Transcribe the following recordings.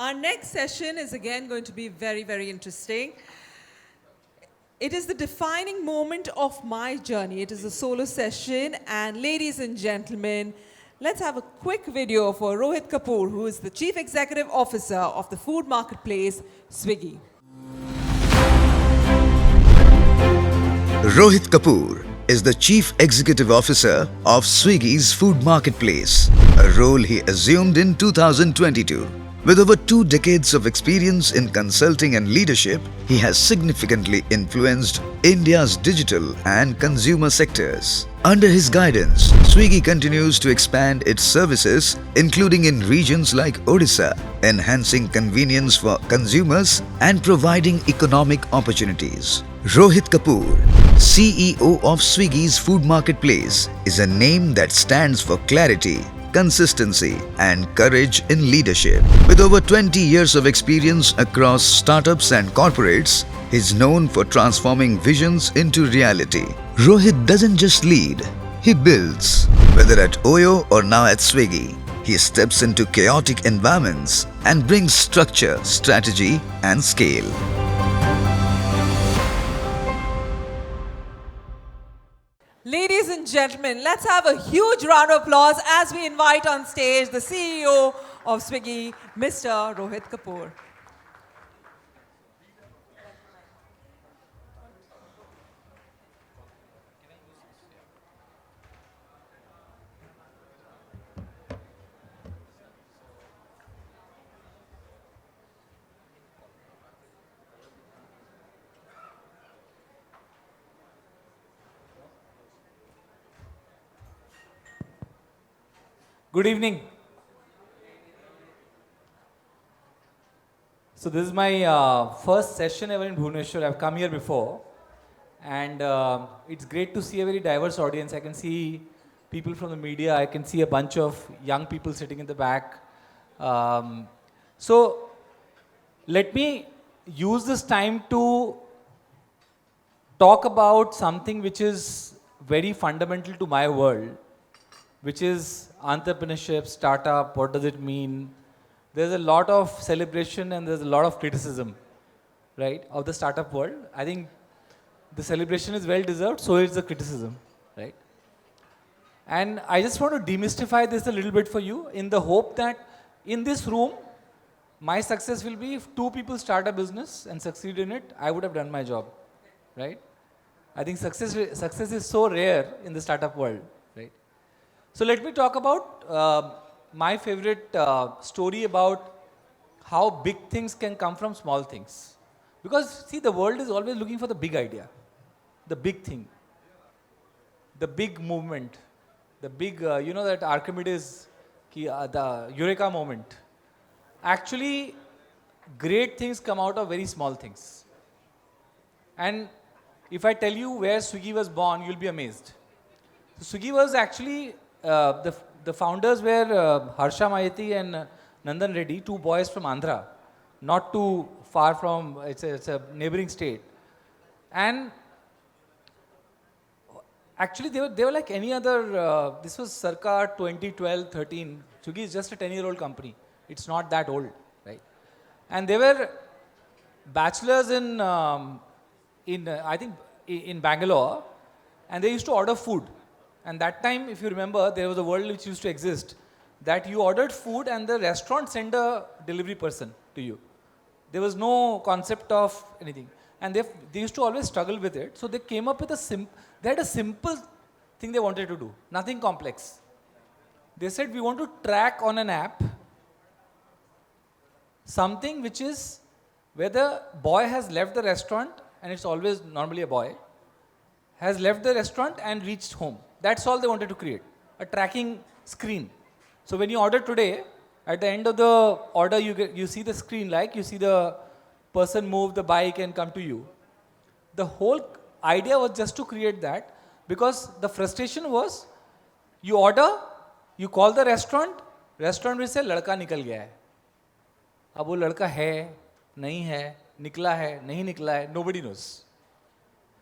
Our next session is again going to be very, very interesting. It is the defining moment of my journey. It is a solo session, and ladies and gentlemen, let's have a quick video for Rohit Kapoor, who is the Chief Executive Officer of the food marketplace, Swiggy. Rohit Kapoor is the Chief Executive Officer of Swiggy's food marketplace, a role he assumed in 2022. With over 2 decades of experience in consulting and leadership, he has significantly influenced India's digital and consumer sectors. Under his guidance, Swiggy continues to expand its services, including in regions like Odisha, enhancing convenience for consumers and providing economic opportunities. Rohit Kapoor, CEO of Swiggy's food marketplace, is a name that stands for clarity, consistency and courage in leadership. With over 20 years of experience across startups and corporates, he is known for transforming visions into reality. Rohit doesn't just lead, he builds. Whether at Oyo or now at Swiggy, he steps into chaotic environments and brings structure, strategy and scale. Ladies and gentlemen, let's have a huge round of applause as we invite on stage the CEO of Swiggy, Mr. Rohit Kapoor. Good evening. So this is my first session ever in Bhubaneswar. I've come here before, and it's great to see a very diverse audience. I can see people from the media. I can see a bunch of young people sitting in the back. So let me use this time to talk about something which is very fundamental to my world, which is entrepreneurship, startup, what does it mean? There's a lot of celebration and there's a lot of criticism, right, of the startup world. I think the celebration is well deserved, so is the criticism, right? And I just want to demystify this a little bit for you in the hope that in this room, my success will be if 2 people start a business and succeed in it, I would have done my job, right? I think success is so rare in the startup world. So let me talk about my favorite story about how big things can come from small things. Because see, the world is always looking for the big idea, the big thing, the big movement, the big, that Archimedes, the Eureka moment. Actually, great things come out of very small things. And if I tell you where Swiggy was born, you'll be amazed. So Swiggy was actually the founders were Harsha Maheti and Nandan Reddy, 2 boys from Andhra, not too far from, it's a neighboring state. And actually they were like any other, this was circa 2012, 13. Swiggy is just a 10-year-old company. It's not that old, right? And they were bachelors in I think in Bangalore, and they used to order food. And that time, if you remember, there was a world which used to exist, that you ordered food and the restaurant sent a delivery person to you. There was no concept of anything. And they used to always struggle with it. So they came up with they had a simple thing they wanted to do, nothing complex. They said, we want to track on an app something which is where the boy has left the restaurant, and it's always normally a boy, has left the restaurant and reached home. That's all they wanted to create, a tracking screen. So when you order today, at the end of the order, you see the screen, like you see the person move the bike and come to you. The whole idea was just to create that, because the frustration was, you order, you call the restaurant will say, लड़का निकल गया है. अब वो लड़का है, नहीं है, निकला है, नहीं निकला है, nobody knows.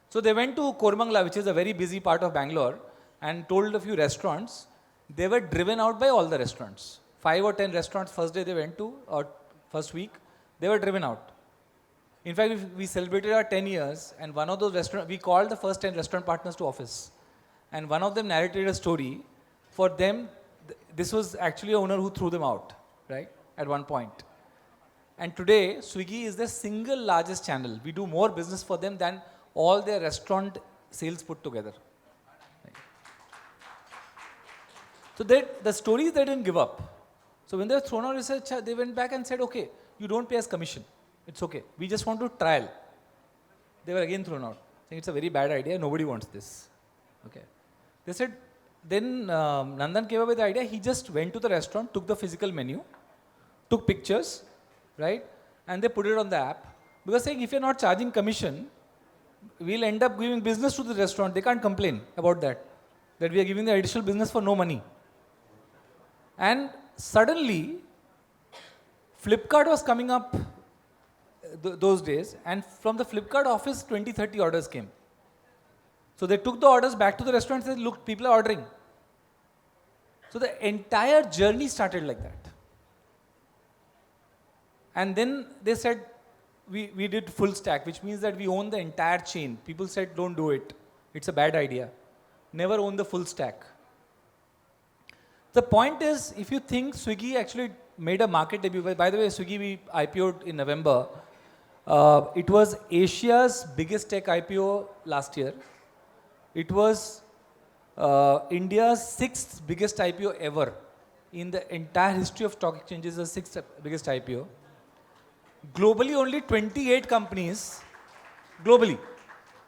So they went to Kormangla, which is a very busy part of Bangalore, and told a few restaurants. They were driven out by all the restaurants. 5 or 10 restaurants first day they went to, or first week, they were driven out. In fact, we celebrated our 10 years, and one of those restaurants, we called the first 10 restaurant partners to office. And one of them narrated a story. For them, this was actually an owner who threw them out, right, at one point. And today, Swiggy is the single largest channel. We do more business for them than all their restaurant sales put together. Right. So the stories, they didn't give up. So when they were thrown out research, they went back and said, okay, you don't pay us commission. It's okay. We just want to trial. They were again thrown out, saying it's a very bad idea. Nobody wants this. Okay. They said, then Nandan came up with the idea. He just went to the restaurant, took the physical menu, took pictures, right? And they put it on the app. Because saying if you're not charging commission, we'll end up giving business to the restaurant. They can't complain about that we are giving the additional business for no money. And suddenly, Flipkart was coming up those days, and from the Flipkart office, 20-30 orders came. So they took the orders back to the restaurant and said, look, people are ordering. So the entire journey started like that. And then they said, we did full stack, which means that we own the entire chain. People said, don't do it. It's a bad idea. Never own the full stack. The point is, if you think Swiggy actually made a market debut, by the way, Swiggy we IPO'd in November. It was Asia's biggest tech IPO last year. It was India's 6th biggest IPO ever. In the entire history of stock exchanges, the 6th biggest IPO. Globally, only 28 companies, globally,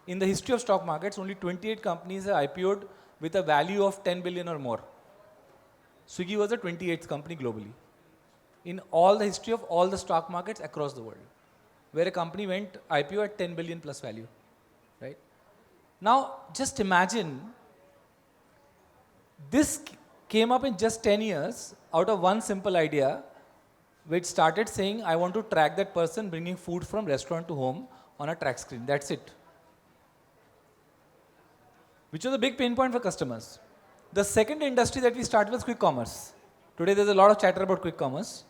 in the history of stock markets, only 28 companies have IPO'd with a value of 10 billion or more. Swiggy was the 28th company globally. In all the history of all the stock markets across the world, where a company went IPO at 10 billion plus value, right? Now, just imagine, this came up in just 10 years out of one simple idea, which started saying, I want to track that person bringing food from restaurant to home on a track screen. That's it. Which was a big pain point for customers. The second industry that we started was quick commerce. Today there's a lot of chatter about quick commerce.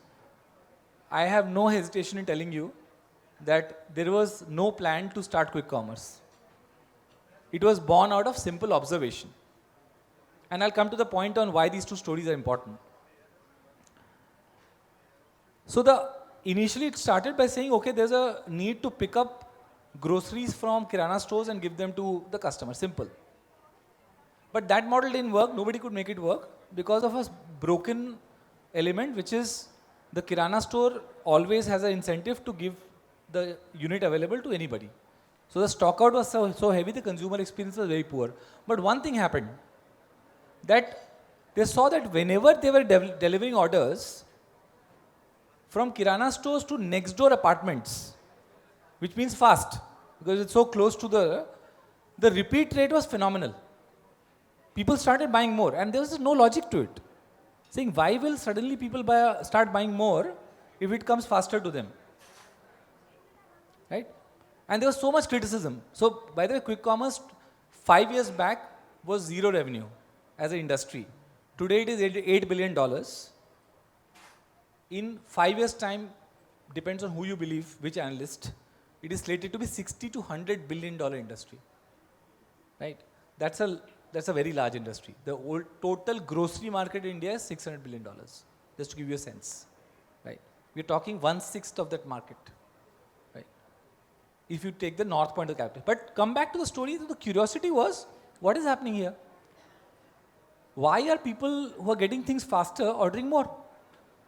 I have no hesitation in telling you that there was no plan to start quick commerce. It was born out of simple observation. And I'll come to the point on why these two stories are important. So initially it started by saying, okay, there's a need to pick up groceries from kirana stores and give them to the customer. Simple. But that model didn't work. Nobody could make it work because of a broken element, which is the kirana store always has an incentive to give the unit available to anybody. So the stock out was so heavy, the consumer experience was very poor. But one thing happened, that they saw that whenever they were delivering orders from kirana stores to next door apartments, which means fast, because it's so close to the repeat rate was phenomenal. People started buying more, and there was no logic to it. Saying, why will suddenly people start buying more if it comes faster to them? Right? And there was so much criticism. So, by the way, quick commerce 5 years back was zero revenue as an industry. Today it is $8 billion. In 5 years' time, depends on who you believe, which analyst, it is slated to be $60 to $100 billion industry. Right? That's a very large industry. The total grocery market in India is $600 billion, just to give you a sense. Right? We're talking 1/6 of that market. Right? If you take the north point of the capital. But come back to the story, the curiosity was, what is happening here? Why are people who are getting things faster ordering more?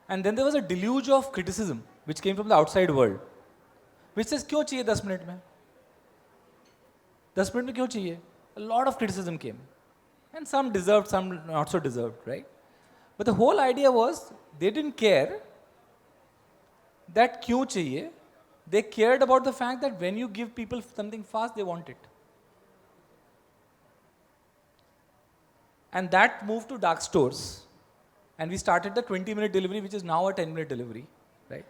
And then there was a deluge of criticism, which came from the outside world, which says, क्यों चाहिए 10 minute में? 10 minute में क्यों चाहिए? A lot of criticism came. And some deserved, some not so deserved, right? But the whole idea was, they didn't care that kyun chahiye. They cared about the fact that when you give people something fast, they want it. And that moved to dark stores. And we started the 20-minute delivery, which is now a 10-minute delivery, right?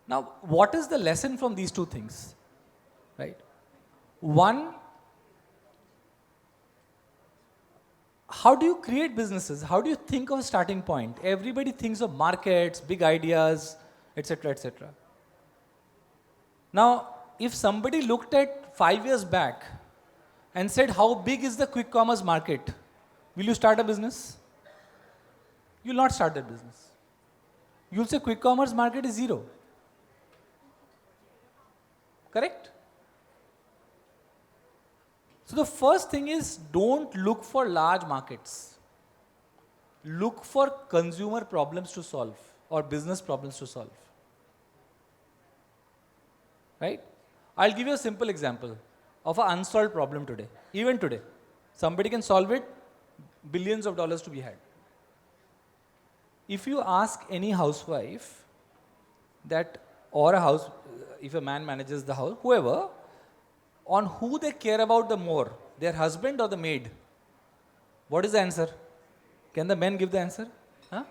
Now, what is the lesson from these two things, right? One, how do you create businesses? How do you think of a starting point? Everybody thinks of markets, big ideas, etc., etc. Now, if somebody looked at 5 years back and said, how big is the quick commerce market? Will you start a business? You will not start that business. You will say quick commerce market is zero. Correct? So the first thing is, don't look for large markets. Look for consumer problems to solve or business problems to solve. Right? I'll give you a simple example of an unsolved problem today. Even today, somebody can solve it, billions of dollars to be had. If you ask any housewife that, or a house, if a man manages the house, whoever, on who they care about the more, their husband or the maid, what is the answer? Can the men give the answer? Huh?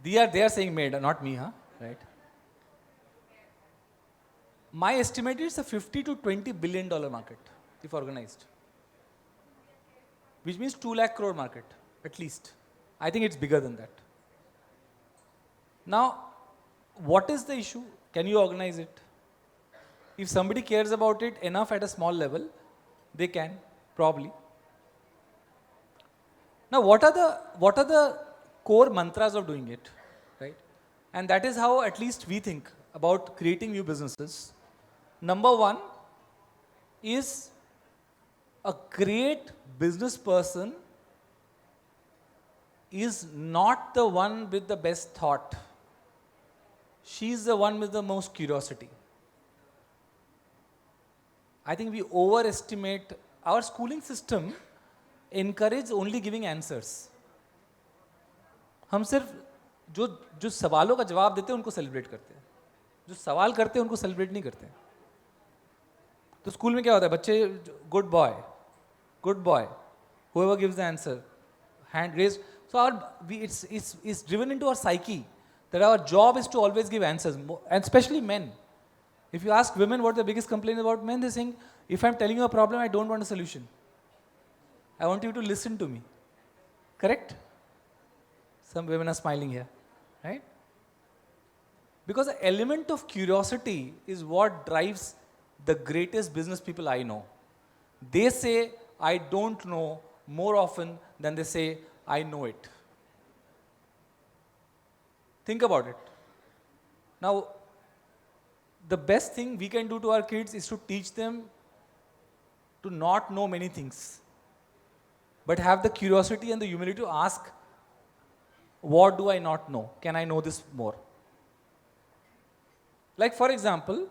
They are saying maid, not me, huh? Right? My estimate is a 50 to 20 billion dollar market, if organized, which means 2 lakh crore market, at least. I think it's bigger than that. Now, what is the issue? Can you organize it? If somebody cares about it enough at a small level, they can, probably. Now, what are the core mantras of doing it, right? And that is how at least we think about creating new businesses. Number one is a great business person is not the one with the best thought. She's the one with the most curiosity. I think we overestimate our schooling system. Encourage only giving answers. हम सिर्फ जो सवालों का जवाब देते हैं उनको celebrate करते हैं, जो सवाल करते हैं उनको सेलिब्रेट नहीं करते हैं. तो स्कूल में क्या होता है, बच्चे good boy, whoever gives the answer, hand raised. So it's driven into our psyche that our job is to always give answers, and especially men. If you ask women what the biggest complaint about men, they're saying, if I'm telling you a problem, I don't want a solution. I want you to listen to me. Correct? Some women are smiling here, right? Because the element of curiosity is what drives the greatest business people I know. They say, I don't know, more often than they say, I know it. Think about it. Now, the best thing we can do to our kids is to teach them to not know many things, but have the curiosity and the humility to ask, what do I not know? Can I know this more? Like, for example,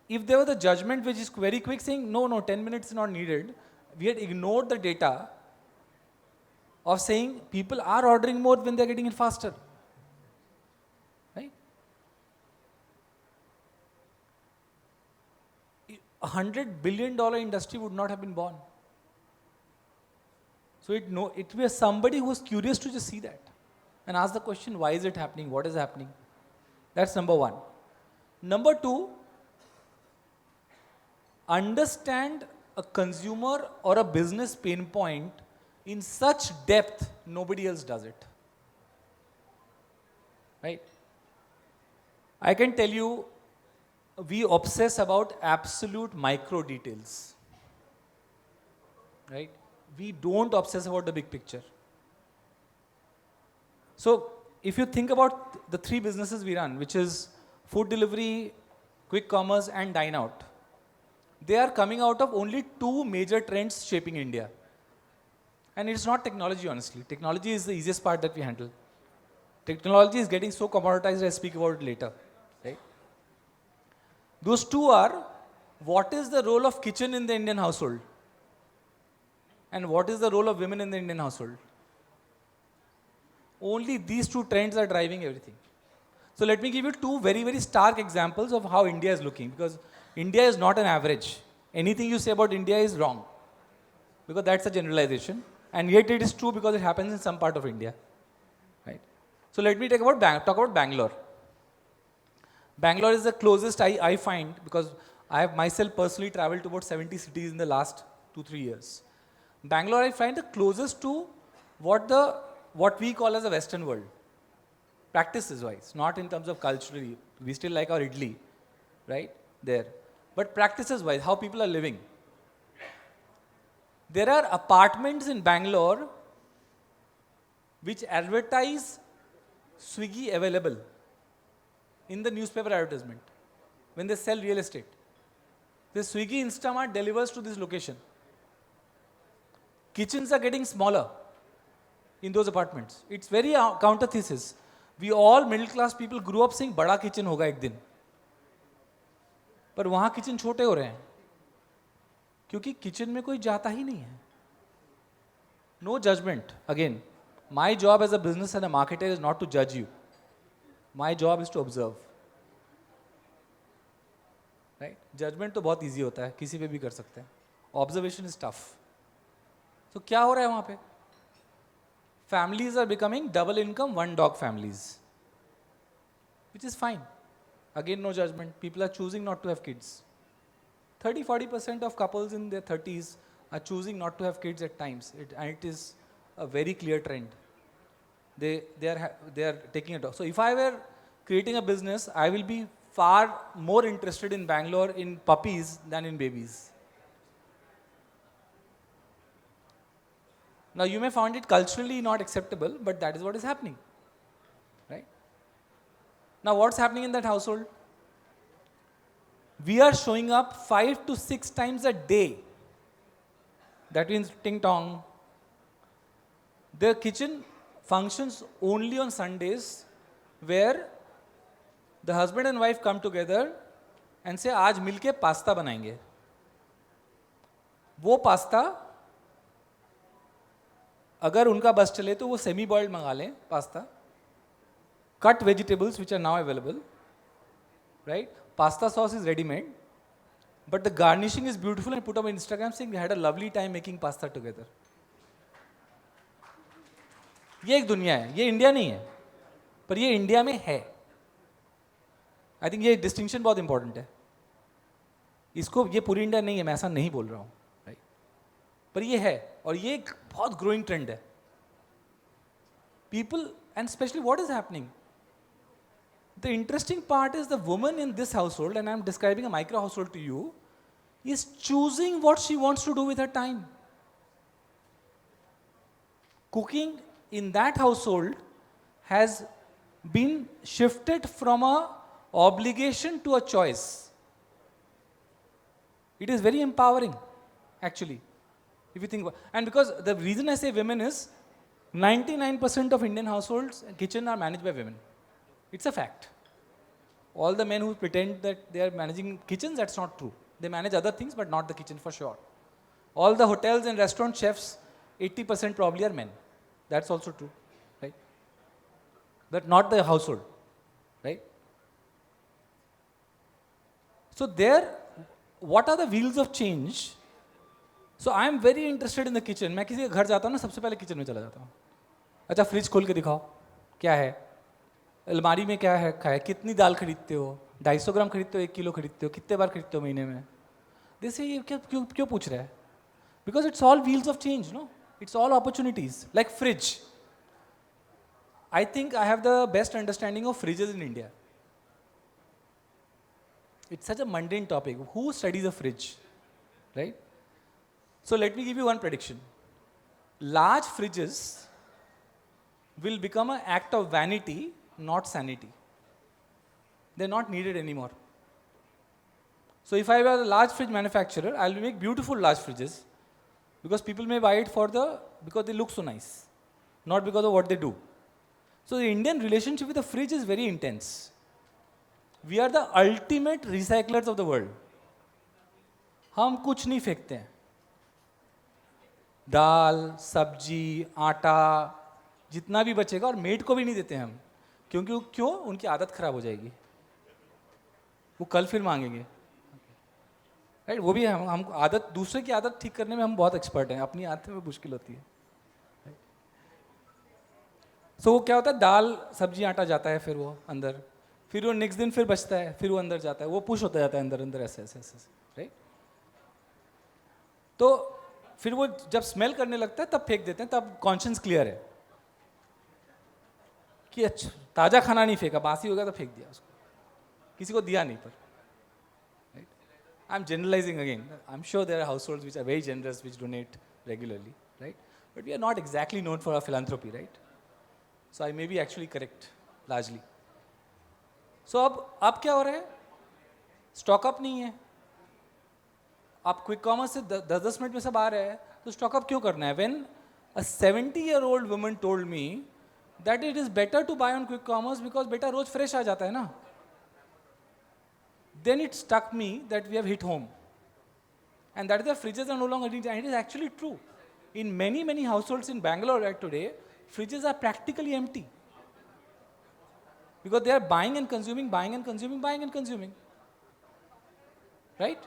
if there was a judgment which is very quick saying, no, 10 minutes is not needed, we had ignored the data of saying people are ordering more when they're getting it faster. Right? $100 billion industry would not have been born. So it was somebody who was curious to just see that and ask the question, why is it happening? What is happening? That's number one. Number two, understand a consumer or a business pain point in such depth, nobody else does it. Right? I can tell you, we obsess about absolute micro details. Right? We don't obsess about the big picture. So, if you think about the 3 businesses we run, which is food delivery, quick commerce, and dine out, they are coming out of only 2 major trends shaping India. And it's not technology, honestly. Technology is the easiest part that we handle. Technology is getting so commoditized, I'll speak about it later. Right? Those 2 are, what is the role of kitchen in the Indian household? And what is the role of women in the Indian household? Only these 2 trends are driving everything. So let me give you 2 very, very stark examples of how India is looking, because India is not an average. Anything you say about India is wrong, because that's a generalization, and yet it is true because it happens in some part of India. Right? So let me talk about Bangalore. Bangalore is the closest I find, because I have myself personally traveled to about 70 cities in the last 2-3 years. Bangalore I find the closest to what we call as a Western world. practices wise, not in terms of culturally. We still like our idli, right? There. But practices wise, how people are living. There are apartments in Bangalore which advertise Swiggy available in the newspaper advertisement when they sell real estate. The Swiggy Instamart delivers to this location. Kitchens are getting smaller in those apartments. It's very counter thesis. We all middle class people grew up saying बड़ा kitchen होगा एक दिन. पर वहाँ kitchen छोटे हो रहे हैं क्योंकि kitchen में कोई जाता ही नहीं है. No judgment. Again, my job as a business and a marketer is not to judge you. My job is to observe. Right? Judgment तो बहुत easy होता है, किसी पे भी कर सकते हैं. Observation is tough. तो क्या हो रहा है वहाँ पे? Families are becoming double income, one dog families, which is fine. Again, no judgment. People are choosing not to have kids. 30-40% of couples in their 30s are choosing not to have kids at times, and it is a very clear trend. They are taking it off. So if I were creating a business, I will be far more interested in Bangalore in puppies than in babies. Now you may find it culturally not acceptable, but that is what is happening, right? Now what's happening in that household? We are showing up 5 to 6 times a day. That means ting tong. The kitchen functions only on Sundays, where the husband and wife come together and say आज मिलके pasta बनाएंगे. वो pasta अगर उनका बस चले तो वो सेमी बॉइल्ड मंगा लें pasta. Cut vegetables which are now available, right? Pasta sauce is ready made, but the garnishing is beautiful and put up on Instagram saying we had a lovely time making pasta together. ये एक दुनिया है, ये India नहीं है, पर ये India में है. आई थिंक ये डिस्टिंक्शन बहुत इंपॉर्टेंट है. इसको ये पूरी इंडिया नहीं है, मैं ऐसा नहीं बोल रहा हूँ, राइट? पर ये है और ये एक बहुत ग्रोइंग ट्रेंड है. People and specially what is happening, the interesting part is the woman in this household, and I am describing a micro household to you, is choosing what she wants to do with her time. Cooking in that household has been shifted from a obligation to a choice. It is very empowering, actually, if you think about. And because the reason I say women is 99% of Indian households kitchen are managed by women. It's a fact. All the men who pretend that they are managing kitchens, that's not true. They manage other things, but not the kitchen for sure. All the hotels and restaurant chefs, 80% probably are men. That's also true, right? But not the household, right? So there, what are the wheels of change? So I am very interested in the kitchen. मैं किसी के घर जाता हूँ ना, सबसे पहले kitchen में चला जाता हूँ. अच्छा फ्रिज खोल के दिखाओ, क्या है? अलमारी में क्या है रखा है, कितनी दाल खरीदते हो, 250 ग्राम खरीदते हो, 1 किलो खरीदते हो, कितने बार खरीदते हो महीने में? जैसे ये क्यों पूछ रहा है? Because it's all wheels of change, no, it's all opportunities. Like fridge, I think I have the best understanding of fridges in India. It's such a mundane topic. Who studies a fridge, right? So let me give you one prediction. Large fridges will become an act of vanity, not sanity. They're not needed anymore. So if I were a large fridge manufacturer, I'll make beautiful large fridges, because people may buy it because they look so nice, not because of what they do. So the Indian relationship with the fridge is very intense. We are the ultimate recyclers of the world. हम कुछ नहीं फेंकते हैं. दाल, सब्जी, आटा, जितना भी बचेगा, और मेड को भी नहीं देते हम, क्योंकि उनकी आदत खराब हो जाएगी, वो कल फिर मांगेंगे, राइट? वो भी हम आदत, दूसरे की आदत ठीक करने में हम बहुत एक्सपर्ट हैं, अपनी आदत में मुश्किल होती है. सो वो क्या होता है, दाल सब्जी आटा जाता है, फिर वो अंदर, फिर वो नेक्स्ट दिन फिर बचता है, फिर वो अंदर जाता है, वो पुश होता जाता है अंदर अंदर, ऐसे ऐसे ऐसे, राइट? तो फिर वो जब स्मेल करने लगता है तब फेंक देते हैं, तब कॉन्शियंस क्लियर है कि अच्छा ताज़ा खाना नहीं फेंका, बासी हो गया तो फेंक दिया उसको, किसी को दिया नहीं पर. Right? I'm generalizing again. I'm sure there are households which are very generous, which donate regularly, right? But we are not exactly known for our philanthropy, right? So I may be actually correct, largely. So अब क्या हो रहा है? Stock up नहीं है. आप quick commerce से 10-10 minute में सब आ रहे हैं, तो स्टॉक अप क्यों करना है? When a 70-year-old woman told me that it is better to buy on quick commerce because बेटा रोज फ्रेश आ जाता है ना. Then it struck me that we have hit home. And that is the fridges are no longer needed. And it is actually true. In many households in Bangalore right today, fridges are practically empty. Because they are buying and consuming, buying and consuming, buying and consuming. Right?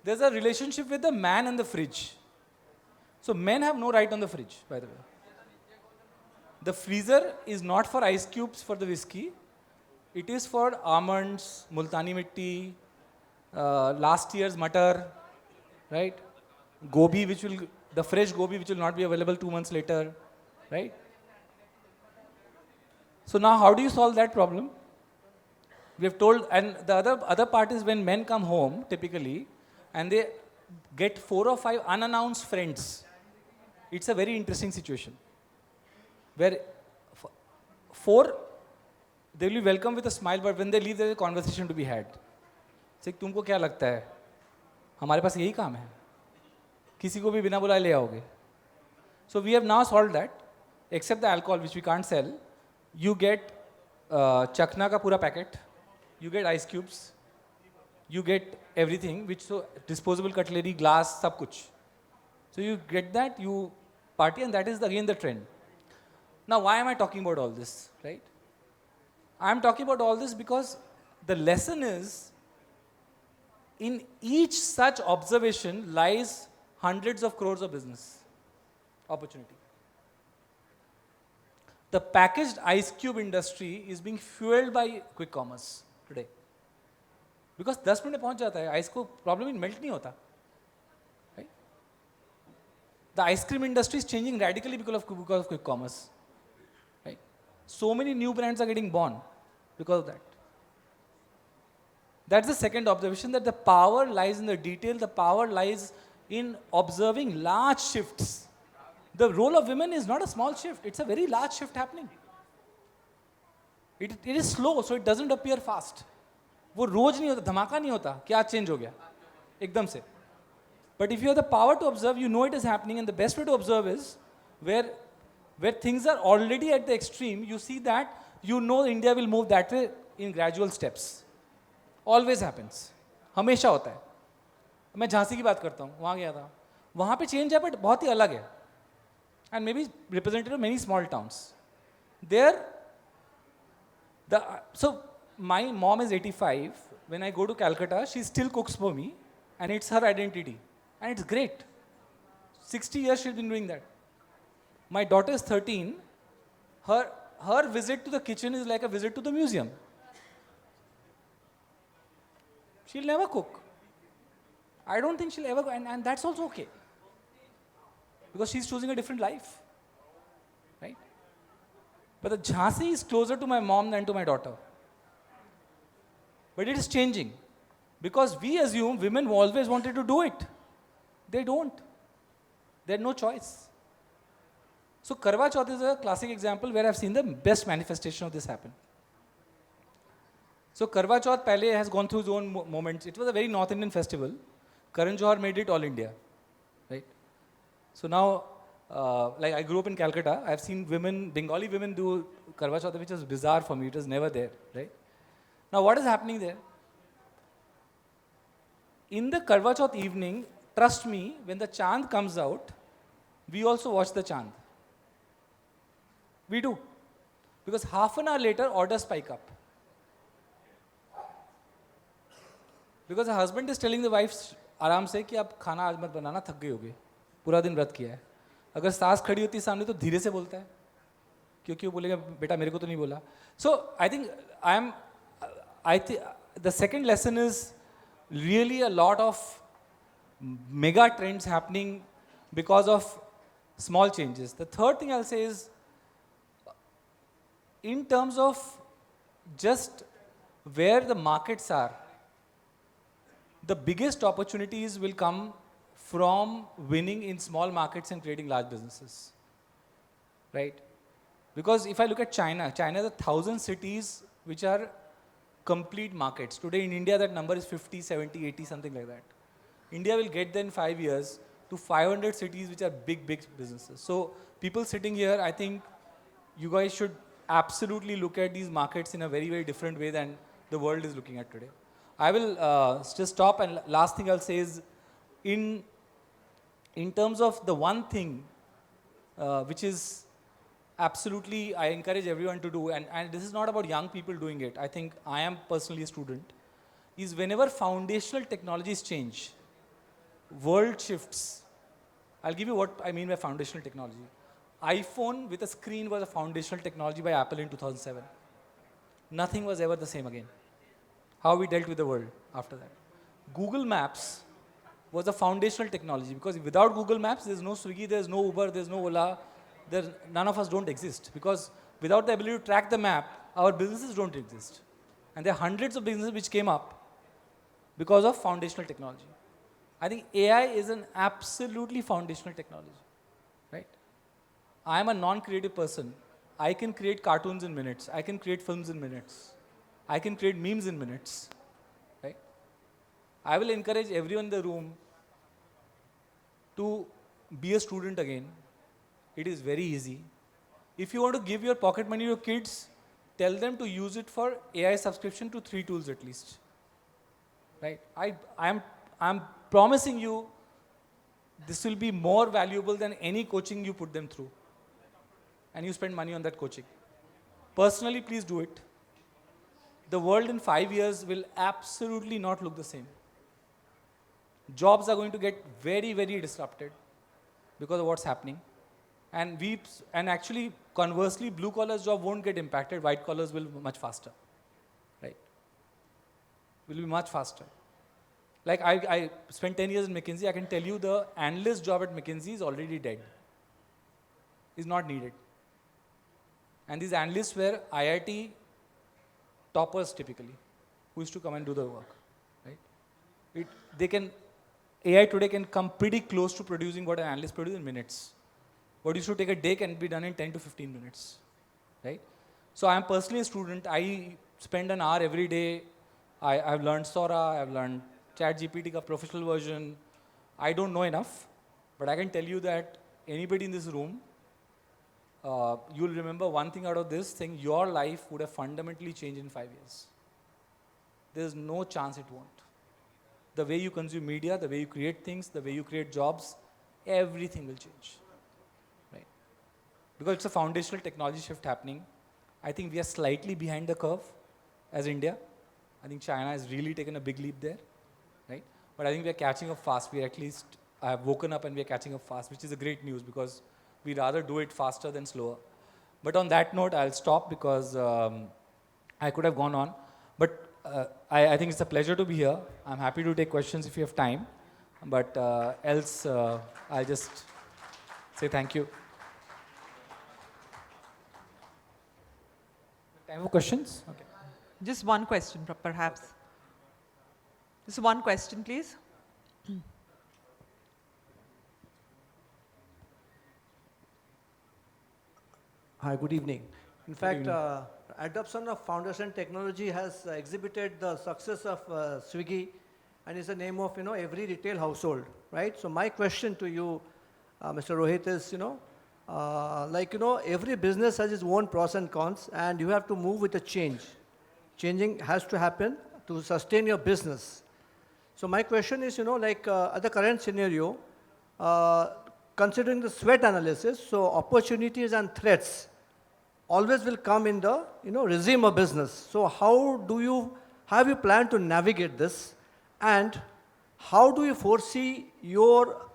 There's a relationship with the man and the fridge. So men have no right on the fridge, by the way. The freezer is not for ice cubes for the whiskey. It is for almonds, multani mitti, last year's matar, right? Gobi, the fresh gobi which will not be available 2 months later, right? So now how do you solve that problem? We have told, and the other part is when men come home, typically, and they get 4 or 5 unannounced friends. It's a very interesting situation. Where 4, they will be welcomed with a smile, but when they leave, there is a conversation to be had. It's like, तुमको क्या लगता है? हमारे पास यही काम है. किसी को भी बिना बुलाए ले आओगे. So we have now solved that, except the alcohol which we can't sell. You get chakna ka pura packet. You get ice cubes. You get everything, which so disposable cutlery, glass, sab kuch. So you get that, you party, and that is again the trend. Now, why am I talking about all this, right? I am talking about all this because the lesson is, in each such observation lies hundreds of crores of business opportunity. The packaged ice cube industry is being fueled by quick commerce today. Because 10 minute में पहुंच जाता है, ice को problem ही melt नहीं होता. Right? The ice cream industry is changing radically because of quick commerce. Right? So many new brands are getting born because of that. That's the second observation, that the power lies in the detail, the power lies in observing large shifts. The role of women is not a small shift, it's a very large shift happening. It is slow, so it doesn't appear fast. वो रोज नहीं होता, धमाका नहीं होता, क्या change हो गया एकदम से. But if you have the power to observe, you know it is happening, and the best way to observe is where things are already at the extreme, you see that, you know India will move that way in gradual steps. Always happens. हमेशा होता है. मैं झांसी की बात करता हूँ, वहाँ गया था. वहाँ पे चेंज है, बट बहुत ही अलग है. And maybe representative of many small towns. There, so my mom is 85. When I go to Calcutta, she still cooks for me, and it's her identity. And it's great. 60 years she's been doing that. My daughter is 13. Her visit to the kitchen is like a visit to the museum. She'll never cook. I don't think she'll ever go, and that's also okay. Because she's choosing a different life. Right? But the Jhansi is closer to my mom than to my daughter. But it is changing. Because we assume women always wanted to do it. They don't. They had no choice. So Karwa Chauth is a classic example where I've seen the best manifestation of this happen. So Karwa Chauth pehle has gone through its own moments. It was a very North Indian festival. Karan Johar made it all India. Right? So now, like I grew up in Calcutta, I've seen Bengali women do Karwa Chauth, which was bizarre for me. It was never there. Right? Now what is happening there? In the Karwa Chauth evening, trust me, when the chand comes out, we also watch the chand. We do. Because half an hour later, orders spike up. Because the husband is telling the wife, आराम से कि आप खाना आज मत बनाना, थक गई होगी, पूरा दिन व्रत किया है. अगर सास खड़ी होती सामने तो धीरे से बोलता है, क्योंकि वो बोलेगा बेटा मेरे को तो नहीं बोला. So I think the second lesson is really a lot of mega trends happening because of small changes. The third thing I'll say is in terms of just where the markets are, the biggest opportunities will come from winning in small markets and creating large businesses, right? Because if I look at China, China has 1,000 cities which are complete markets. Today in India, that number is 50, 70, 80, something like that. India will get there in 5 years to 500 cities which are big, big businesses. So people sitting here, I think you guys should absolutely look at these markets in a very, very different way than the world is looking at today. I will just stop, and last thing I'll say is, in terms of the one thing which is absolutely I encourage everyone to do, and this is not about young people doing it, I think I am personally a student, is whenever foundational technologies change, world shifts. I'll give you what I mean by foundational technology. iPhone with a screen was a foundational technology by Apple in 2007. Nothing was ever the same again. How we dealt with the world after that. Google Maps was a foundational technology, because without Google Maps, there's no Swiggy, there's no Uber, there's no Ola, none of us don't exist. Because without the ability to track the map, our businesses don't exist. And there are hundreds of businesses which came up because of foundational technology. I think AI is an absolutely foundational technology, right? I am a non-creative person. I can create cartoons in minutes. I can create films in minutes. I can create memes in minutes, right? I will encourage everyone in the room to be a student again. It is very easy. If you want to give your pocket money to your kids, tell them to use it for AI subscription to 3 tools at least, right? I'm promising you this will be more valuable than any coaching you put them through. And you spend money on that coaching. Personally, please do it. The world in 5 years will absolutely not look the same. Jobs are going to get very, very disrupted because of what's happening. And actually, conversely, blue collars job won't get impacted. White collars will be much faster, right? Will be much faster. Like I spent 10 years in McKinsey. I can tell you the analyst job at McKinsey is already dead. Is not needed. And these analysts were IIT toppers typically, who used to come and do the work, right? AI today can come pretty close to producing what an analyst produces in minutes. What used to take a day can be done in 10 to 15 minutes, right? So I am personally a student. I spend an hour every day. I've learned Sora, I've learned ChatGPT ka professional version. I don't know enough, but I can tell you that anybody in this room, you'll remember one thing out of this thing: your life would have fundamentally changed in 5 years. There's no chance it won't. The way you consume media, the way you create things, the way you create jobs, everything will change, right? Because it's a foundational technology shift happening. I think we are slightly behind the curve as India. I think China has really taken a big leap there, right? But I think we are catching up fast. I have woken up and we are catching up fast, which is a great news, because we rather do it faster than slower. But on that note, I'll stop, because I could have gone on. But I think it's a pleasure to be here. I'm happy to take questions if you have time. But else, I'll just say thank you. Time for questions? Okay. Just one question, perhaps. Just one question, please. Hi, good evening. In fact, adoption of foundation technology has exhibited the success of Swiggy, and is the name of every retail household, right? So my question to you, Mr. Rohit, is every business has its own pros and cons, and you have to move with the change. Changing has to happen to sustain your business. So my question is, at the current scenario, considering the sweat analysis, so opportunities and threats always will come in the regime of business. So how have you planned to navigate this, and how do you foresee your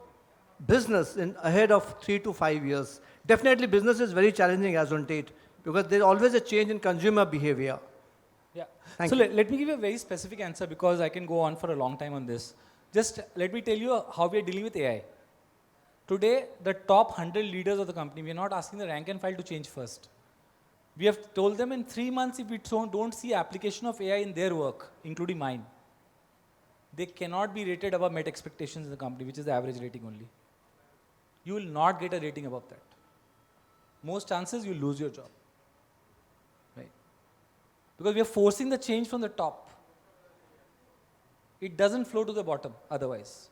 business in ahead of 3 to 5 years? Definitely business is very challenging as on date, because there's always a change in consumer behavior. Yeah. Thank so you. let me give you a very specific answer, because I can go on for a long time on this. Just let me tell you how we are dealing with AI. Today, the top 100 leaders of the company, we are not asking the rank and file to change first. We have told them in 3 months, if we don't see application of AI in their work, including mine, they cannot be rated above met expectations in the company, which is the average rating only. You will not get a rating above that. Most chances you lose your job. Right? Because we are forcing the change from the top. It doesn't flow to the bottom otherwise.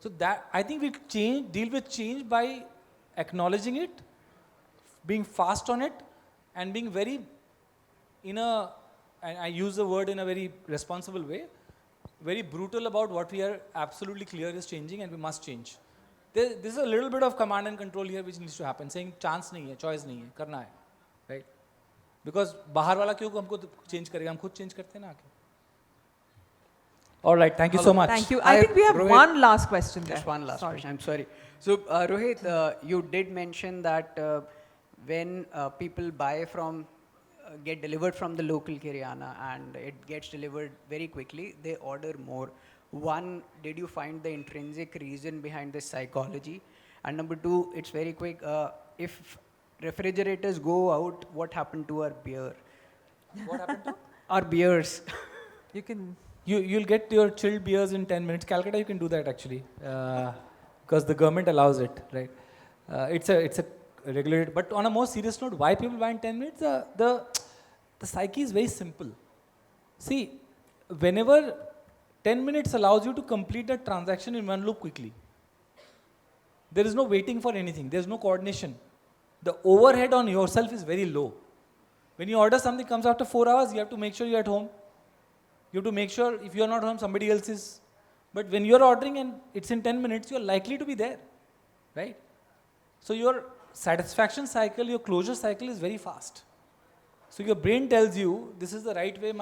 So that, I think we deal with change by acknowledging it, being fast on it, and being very and I use the word in a very responsible way, very brutal about what we are absolutely clear is changing and we must change. This is a little bit of command and control here which needs to happen, saying chance nahi hai, choice nahi hai, karna hai, right? Because bahar wala kyun humko change karega, hum khud change karte hain na aake. All right, thank you so much. Thank you. I think we have Rohit, one last question there. Just one last Sorry. question. I'm sorry. So, Rohit, you did mention that when people buy from, get delivered from the local Kiryana and it gets delivered very quickly, they order more. One, did you find the intrinsic reason behind this psychology? And number two, it's very quick. If refrigerators go out, what happened to our beer? What happened to? Our beers. You can. You'll get your chilled beers in 10 minutes. Calcutta, you can do that actually, because the government allows it, right? It's a regulated. But on a more serious note, why people buy in 10 minutes? The psyche is very simple. See, whenever 10 minutes allows you to complete a transaction in one loop quickly. There is no waiting for anything. There is no coordination. The overhead on yourself is very low. When you order something comes after 4 hours, you have to make sure you're at home. You have to make sure if you're not home, somebody else is. But when you're ordering and it's in 10 minutes, you're likely to be there, right? So your satisfaction cycle, your closure cycle is very fast. So your brain tells you, this is the right way,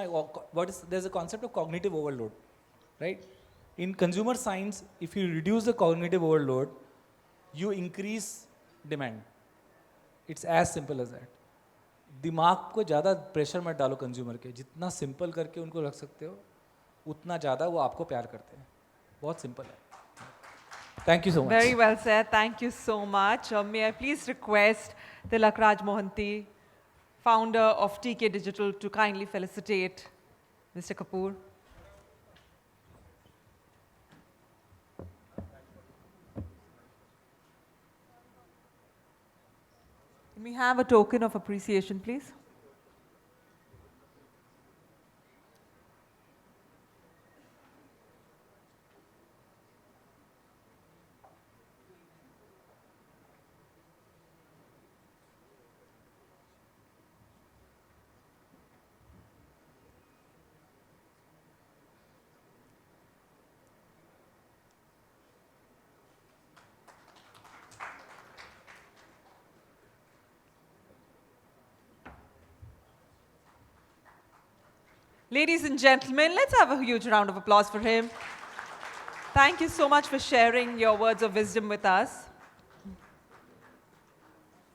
there's a concept of cognitive overload, right? In consumer science, if you reduce the cognitive overload, you increase demand. It's as simple as that. दिमाग को ज़्यादा pressure मत डालो consumer के, जितना simple करके उनको रख सकते हो उतना ज़्यादा वो आपको प्यार करते हैं. बहुत सिंपल है. Thank you so much. Very well said. Thank you so much. May I please request Tilak Raj Mohanty, founder of TK Digital, to kindly felicitate Mr. Kapoor. Can we have a token of appreciation, please? Ladies and gentlemen, let's have a huge round of applause for him. Thank you so much for sharing your words of wisdom with us.